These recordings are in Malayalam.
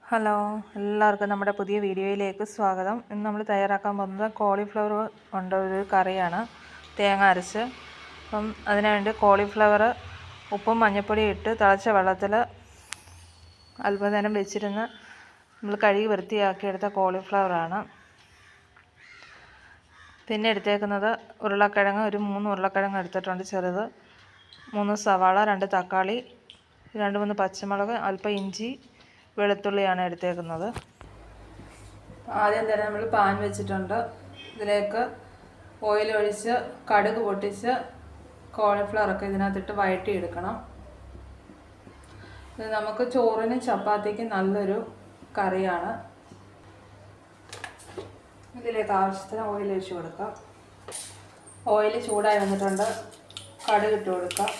ഹലോ, എല്ലാവർക്കും നമ്മുടെ പുതിയ വീഡിയോയിലേക്ക് സ്വാഗതം. ഇന്ന് നമ്മൾ തയ്യാറാക്കാൻ പോകുന്നത് കോളിഫ്ലവർ കൊണ്ട് ഒരു കറിയാണ്, തേങ്ങ അരച്ച്. അപ്പം അതിനുവേണ്ടി കോളിഫ്ലവർ ഉപ്പും മഞ്ഞൾപ്പൊടിയും ഇട്ട് തിളച്ച വെള്ളത്തിൽ അല്പനേരം വെച്ചിരുന്ന് നമ്മൾ കഴുകി വൃത്തിയാക്കിയെടുത്ത കോളിഫ്ലവറാണ്. പിന്നെ എടുത്തേക്കുന്നത് ഉരുളക്കിഴങ്ങ്, ഒരു 3 ഉരുളക്കിഴങ്ങ് എടുത്തിട്ടുണ്ട് ചെറുത്, 3 സവാള, 2 തക്കാളി, 2-3 പച്ചമുളക്, അല്പം ഇഞ്ചി, വെളുത്തുള്ളിയാണ് എടുത്തേക്കുന്നത്. ആദ്യം തന്നെ നമ്മൾ പാൻ വെച്ചിട്ടുണ്ട്. ഇതിലേക്ക് ഓയിൽ ഒഴിച്ച് കടുക് പൊട്ടിച്ച് കോളിഫ്ലവറൊക്കെ ഇതിനകത്തിട്ട് വഴറ്റിയെടുക്കണം. ഇത് നമുക്ക് ചോറിനും ചപ്പാത്തിക്കും നല്ലൊരു കറിയാണ്. ഇതിലേക്ക് ആവശ്യത്തിന് ഓയിൽ ഒഴിച്ച് കൊടുക്കാം. ഓയിൽ ചൂടായി വന്നിട്ടുണ്ട്. കടുക് ഇട്ട് കൊടുക്കാം.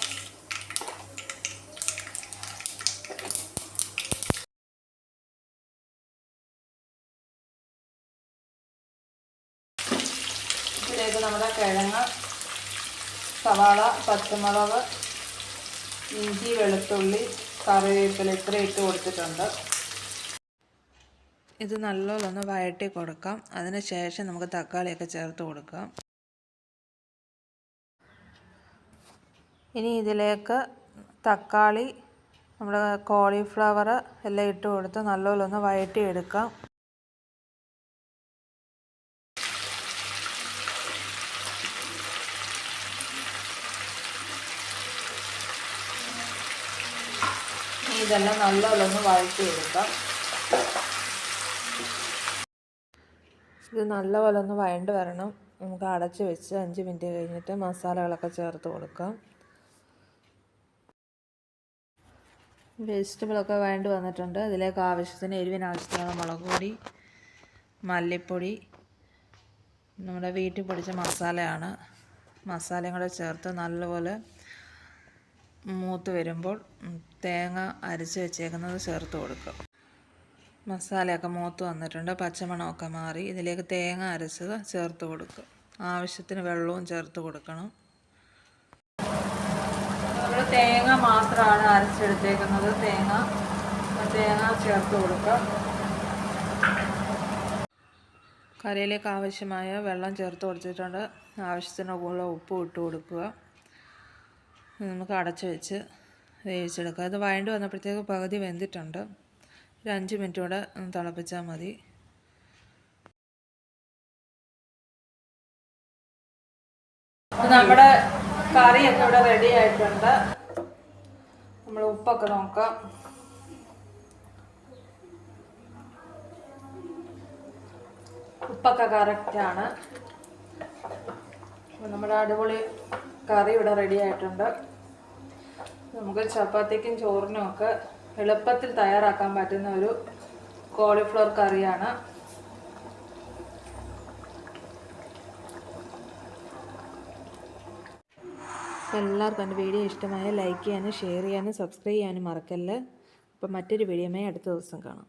ഇതിലേക്ക് നമ്മുടെ കിഴങ്ങ്, സവാള, പച്ചമുളക്, ഇഞ്ചി, വെളുത്തുള്ളി, കറിവേപ്പില ഇത്രയും ഇട്ട് കൊടുത്തിട്ടുണ്ട്. ഇത് നല്ലോണം വഴറ്റി കൊടുക്കാം. അതിന് ശേഷം നമുക്ക് തക്കാളിയൊക്കെ ചേർത്ത് കൊടുക്കാം. ഇനി ഇതിലേക്ക് തക്കാളി, നമ്മുടെ കോളിഫ്ലവർ എല്ലാം ഇട്ട് കൊടുത്ത് നല്ലോണം വഴറ്റിയെടുക്കാം. ഇതെല്ലാം നല്ലോണം വഴറ്റിയെടുക്കാം. ഇത് നല്ലപോലെ ഒന്ന് വഴണ്ട് വരണം. നമുക്ക് അടച്ച് വെച്ച് 5 മിനിറ്റ് കഴിഞ്ഞിട്ട് മസാലകളൊക്കെ ചേർത്ത് കൊടുക്കാം. വെജിറ്റബിളൊക്കെ വഴണ്ട് വന്നിട്ടുണ്ട്. ഇതിലേക്ക് ആവശ്യത്തിന് എരിവിന് ആവശ്യത്തിനുള്ള മുളക് പൊടി, മല്ലിപ്പൊടി, നമ്മുടെ വീട്ടിൽ പൊടിച്ച മസാലയാണ്. മസാലയും കൂടെ ചേർത്ത് നല്ലപോലെ മൂത്ത് വരുമ്പോൾ തേങ്ങ അരച്ച് വെച്ചേക്കുന്നത് ചേർത്ത് കൊടുക്കുക. മസാലയൊക്കെ മൂത്ത് വന്നിട്ടുണ്ട്. പച്ചമണമൊക്കെ മാറി. ഇതിലേക്ക് തേങ്ങ അരച്ചത് ചേർത്ത് കൊടുക്കുക. ആവശ്യത്തിന് വെള്ളവും ചേർത്ത് കൊടുക്കണം. നമ്മൾ തേങ്ങ മാത്രമാണ് അരച്ചെടുത്തേക്കുന്നത്. തേങ്ങ ചേർത്ത് കൊടുക്കുക. കറിയിലേക്ക് ആവശ്യമായ വെള്ളം ചേർത്ത് കൊടുത്തിട്ടുണ്ട്. ആവശ്യത്തിനുള്ള ഉപ്പ് ഇട്ട് കൊടുക്കുക. നമുക്ക് അടച്ച് വെച്ച് വേവിച്ചെടുക്കുക. ഇത് വഴണ്ട് വന്നപ്പോഴത്തേക്ക് പകുതി വെന്തിട്ടുണ്ട്. ഒരു 5 മിനിറ്റ് കൂടെ തിളപ്പിച്ചാൽ മതി. നമ്മുടെ കറിയൊക്കെ ഇവിടെ റെഡി ആയിട്ടുണ്ട്. നമ്മൾ ഉപ്പൊക്കെ നോക്കാം. ഉപ്പൊക്കെ കറക്റ്റാണ്. നമ്മുടെ അടിപൊളി കറി ഇവിടെ റെഡി ആയിട്ടുണ്ട്. നമുക്ക് ചപ്പാത്തിക്കും ചോറിനും ഒക്കെ എളുപ്പത്തിൽ തയ്യാറാക്കാൻ പറ്റുന്ന ഒരു കോളിഫ്ലവർ കറിയാണ്. എല്ലാവർക്കും എൻ്റെ വീഡിയോ ഇഷ്ടമായ ലൈക്ക് ചെയ്യാനും ഷെയർ ചെയ്യാനും സബ്സ്ക്രൈബ് ചെയ്യാനും മറക്കല്ലേ. അപ്പം മറ്റൊരു വീഡിയോയുമായി അടുത്ത ദിവസം കാണാം.